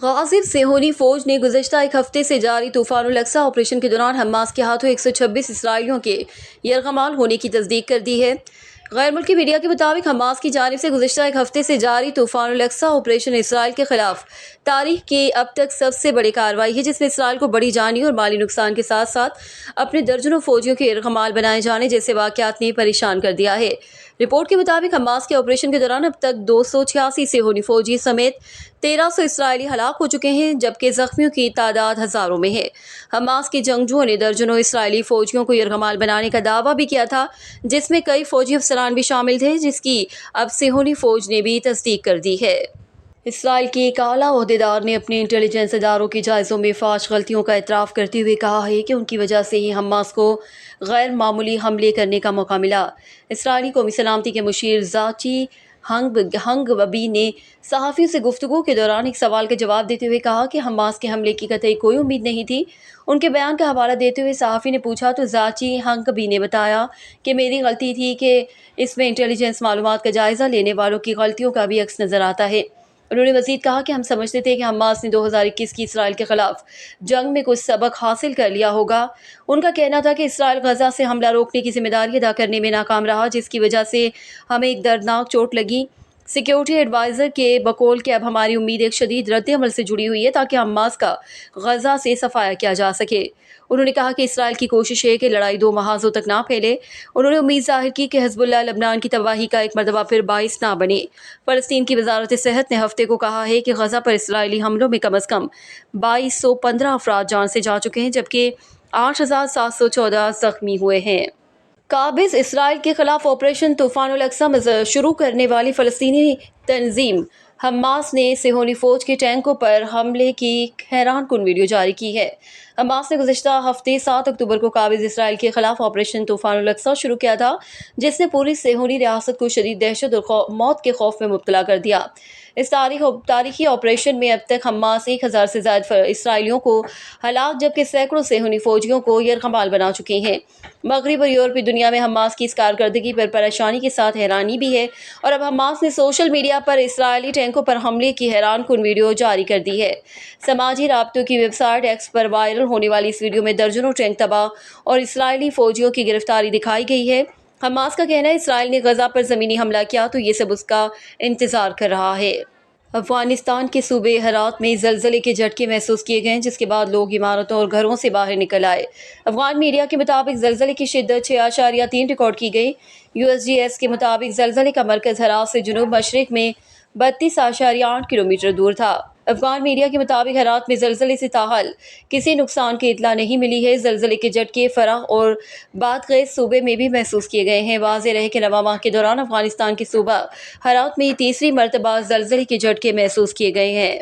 गाजिब सेहोनी फौज ने गुज़श्ता एक हफ्ते से जारी तूफ़ानुल अक्सा ऑपरेशन के दौरान हमास के हाथों 126 इसराइलियों के यरग़माल होने की तस्दीक कर दी है। गैर मुल्की मीडिया के मुताबिक हमास की जानिब से गुज़श्ता एक हफ्ते से जारी तूफ़ानुल अक्सा ऑपरेशन इसराइल के खिलाफ तारीख की अब तक सबसे बड़ी कार्रवाई है, जिसमें इसराइल को बड़ी जानी और माली नुकसान के साथ साथ अपने दर्जनों फौजियों के यरग़माल बनाए जाने जैसे वाक़यात ने परेशान कर दिया है। रिपोर्ट के मुताबिक हमास के ऑपरेशन के दौरान अब तक 286 सेहोनी फौजी समेत 1300 इसराइली हलाक हो चुके हैं, जबकि जख्मियों की तादाद हज़ारों में है। हमास के जंगजुओं ने दर्जनों इसराइली फौजियों को यरग़माल बनाने का दावा भी किया था, जिसमें कई फौजी अफसरान भी शामिल थे, जिसकी अब सेहोनी फौज ने भी तस्दीक कर दी है। इसराइल के एक आला ओहदेदार ने अपने इंटेलिजेंस इदारों के जायज़ों में फाश गलतियों का एतराफ़ करते हुए कहा है कि उनकी वजह से ही हमास को गैर मामूली हमले करने का मौका मिला। इसराइली कौमी सलामती के मुशीर ज़ाची हंगबी ने सहाफ़ियों से गुफ्तगू के दौरान एक सवाल का जवाब देते हुए कहा कि हमास के हमले की कतई कोई उम्मीद नहीं थी। उनके बयान का हवाला देते हुए सहाफ़ी ने पूछा तो ज़ाची हंगबी ने बताया कि मेरी गलती थी कि इसमें इंटेलिजेंस मालूमात का जायज़ा लेने वालों की गलतियों का भी अक्स नज़र आता है। उन्होंने मज़ीद कहा कि हम समझते थे कि हमास ने 2021 की इसराइल के ख़िलाफ़ जंग में कुछ सबक हासिल कर लिया होगा। उनका कहना था कि इसराइल गज़ा से हमला रोकने की जिम्मेदारी अदा करने में नाकाम रहा, जिसकी वजह से हमें एक दर्दनाक चोट लगी। सिक्योरिटी एडवाइज़र के बकौल के अब हमारी उम्मीद एक शदीद रद्द-ए-अमल से जुड़ी हुई है ताकि हमास का गज़ा से सफाया किया जा सके। उन्होंने कहा कि इसराइल की कोशिश है कि लड़ाई 2 महाज़ों तक ना फैले। उन्होंने उम्मीद ज़ाहिर की कि हिज़्बुल्लाह लबनान की तबाही का एक मरतबा फिर बाइस ना बने। फ़लस्तीन की वज़ारत सेहत ने हफ्ते को कहा है कि गज़ा पर इसराइली हमलों में कम अज़ कम 2215 अफराद जान से जा चुके हैं, जबकि 8714 ज़ख्मी हुए हैं। काबिज़ इसराइल के खिलाफ ऑपरेशन तूफ़ानुल अक्सा शुरू करने वाली फ़लस्तीनी तंजीम हमास ने सेहोनी फ़ौज के टैंकों पर हमले की हैरानकुन वीडियो जारी की है। हमास ने गुज़श्ता हफ्ते 7 अक्टूबर को काबिज़ इसराइल के खिलाफ ऑपरेशन तूफ़ानुल अक्सा शुरू किया था, जिसने पूरी सेहोनी रियासत को शदीद दहशत और मौत के खौफ में मुब्तला कर दिया। इस तारीखी ऑपरेशन में अब तक हमास 1000 से ज़्यादा इसराइलियों को हलाक, जबकि सैकड़ों सेहोनी फौजियों को यरग़माल बना चुके हैं। मगरब और यूरोपीय दुनिया में हमास की इस कारकर्दगी पर परेशानी के साथ हैरानी भी है और अब हमास ने सोशल मीडिया पर इसराइली टैंकों पर हमले की हैरानकुन वीडियो जारी कर दी है। समाजी राब्तों की वेबसाइट एक्स पर वायरल होने वाली इस वीडियो में दर्जनों टैंक तबाह और इसराइली फौजियों की गिरफ्तारी दिखाई गई है। हमास का कहना है इसराइल ने गज़ा पर ज़मीनी हमला किया तो ये सब उसका इंतज़ार कर रहा है। अफगानिस्तान के सूबे हेरात में ज़लज़ले के झटके महसूस किए गए, जिसके बाद लोग इमारतों और घरों से बाहर निकल आए। अफगान मीडिया के मुताबिक ज़लज़ले की शिद्दत 6.3 रिकॉर्ड की गई। USGS के मुताबिक ज़लज़ले का मरकज़ हेरात से जुनूब मशरिक में 32.8 किलोमीटर दूर था। अफगान मीडिया के मुताबिक हेरात में ज़लज़ले से ताहाल किसी नुकसान की इत्तला नहीं मिली है। ज़लज़ले के झटके फराह और बादग़ैस सूबे में भी महसूस किए गए हैं। वाज़ेह रहे कि रवां माह के दौरान अफगानिस्तान के सूबा हेरात में तीसरी मरतबा ज़लज़ले के झटके महसूस किए गए हैं।